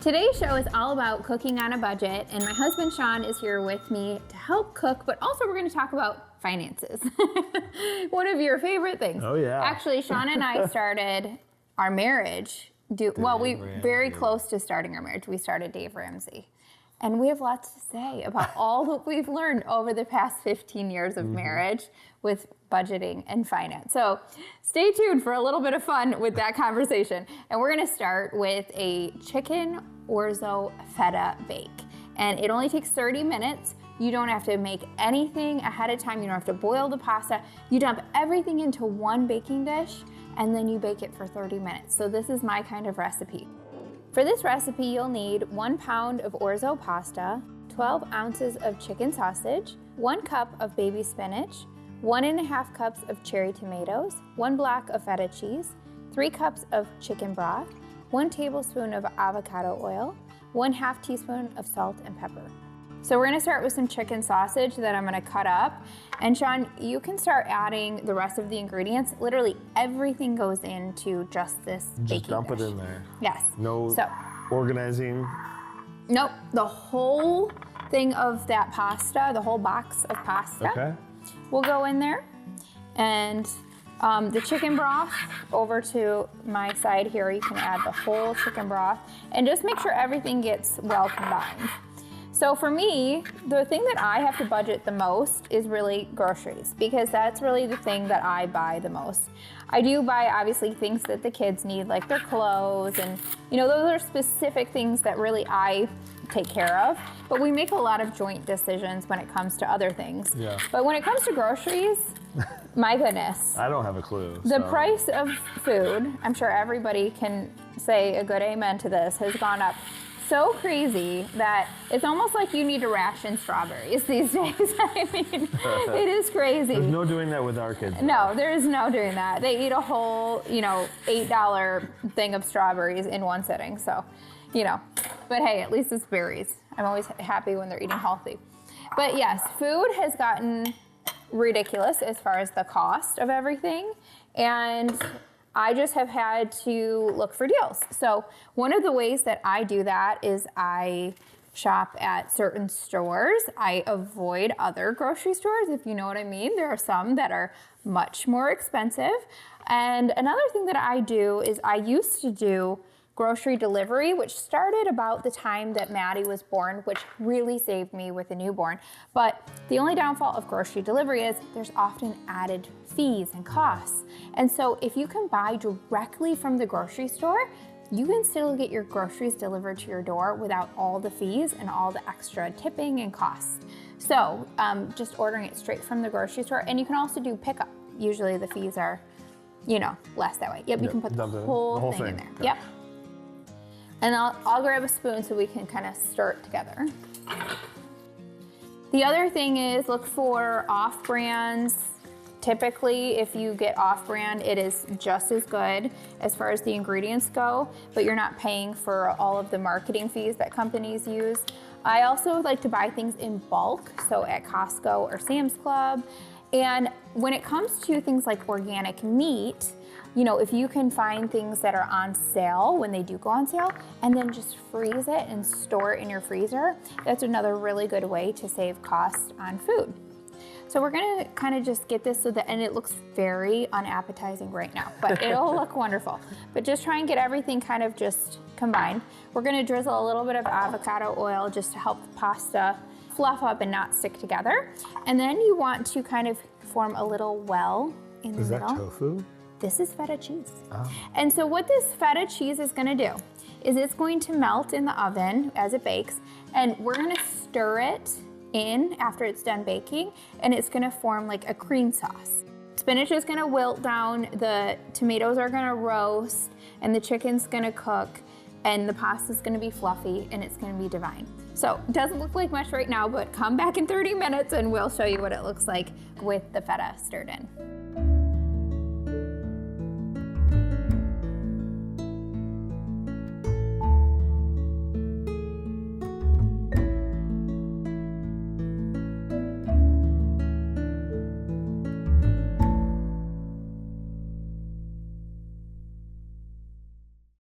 Today's show is all about cooking on a budget, and my husband Sean is here with me to help cook, but also we're going to talk about finances. One of your favorite things. Oh yeah. Actually, Sean and I started our marriage, very close to starting our marriage. We started Dave Ramsey. And we have lots to say about all that we've learned over the past 15 years of marriage with budgeting and finance. So stay tuned for a little bit of fun with that conversation. And we're gonna start with a chicken orzo feta bake. And it only takes 30 minutes. You don't have to make anything ahead of time. You don't have to boil the pasta. You dump everything into one baking dish and then you bake it for 30 minutes. So this is my kind of recipe. For this recipe, you'll need 1 pound of orzo pasta, 12 ounces of chicken sausage, 1 cup of baby spinach, 1.5 cups of cherry tomatoes, 1 block of feta cheese, 3 cups of chicken broth, 1 tablespoon of avocado oil, 1/2 teaspoon of salt and pepper. So we're gonna start with some chicken sausage that I'm gonna cut up. And Sean, you can start adding the rest of the ingredients. Literally everything goes into just this baking dish. Just dump it in there. Yes. No organizing? Nope, the whole thing of that pasta, the whole box of pasta will go in there. And the chicken broth, over to my side here, you can add the whole chicken broth and just make sure everything gets well combined. So for me, the thing that I have to budget the most is really groceries, because that's really the thing that I buy the most. I do buy obviously things that the kids need, like their clothes, and those are specific things that really I take care of. But we make a lot of joint decisions when it comes to other things. Yeah. But when it comes to groceries, my goodness. I don't have a clue. The price of food, I'm sure everybody can say a good amen to this, has gone up so crazy that it's almost like you need to ration strawberries these days. I mean, it is crazy. There's no doing that with our kids. No, there is no doing that. They eat a whole, $8 thing of strawberries in one sitting. So, but hey, at least it's berries. I'm always happy when they're eating healthy. But yes, food has gotten ridiculous as far as the cost of everything. And I just have had to look for deals. So one of the ways that I do that is I shop at certain stores. I avoid other grocery stores, if you know what I mean. There are some that are much more expensive. And another thing that I do is I used to do grocery delivery, which started about the time that Maddie was born, which really saved me with a newborn. But the only downfall of grocery delivery is there's often added fees and costs. And so if you can buy directly from the grocery store, you can still get your groceries delivered to your door without all the fees and all the extra tipping and costs. So just ordering it straight from the grocery store. And you can also do pickup. Usually the fees are, less that way. Yep, you can put the whole thing in there. Yep. And I'll grab a spoon so we can kind of stir it together. The other thing is look for off-brands. Typically, if you get off-brand, it is just as good as far as the ingredients go, but you're not paying for all of the marketing fees that companies use. I also like to buy things in bulk, so at Costco or Sam's Club. And when it comes to things like organic meat, if you can find things that are on sale when they do go on sale, and then just freeze it and store it in your freezer, that's another really good way to save costs on food. So we're gonna kind of just get this and it looks very unappetizing right now, but it'll look wonderful. But just try and get everything kind of just combined. We're gonna drizzle a little bit of avocado oil just to help the pasta fluff up and not stick together. And then you want to kind of form a little well in the middle. Is that tofu? This is feta cheese. Oh. And so what this feta cheese is gonna do is it's going to melt in the oven as it bakes, and we're gonna stir it in after it's done baking, and it's gonna form like a cream sauce. Spinach is gonna wilt down, the tomatoes are gonna roast, and the chicken's gonna cook, and the pasta's gonna be fluffy, and it's gonna be divine. So it doesn't look like much right now, but come back in 30 minutes and we'll show you what it looks like with the feta stirred in.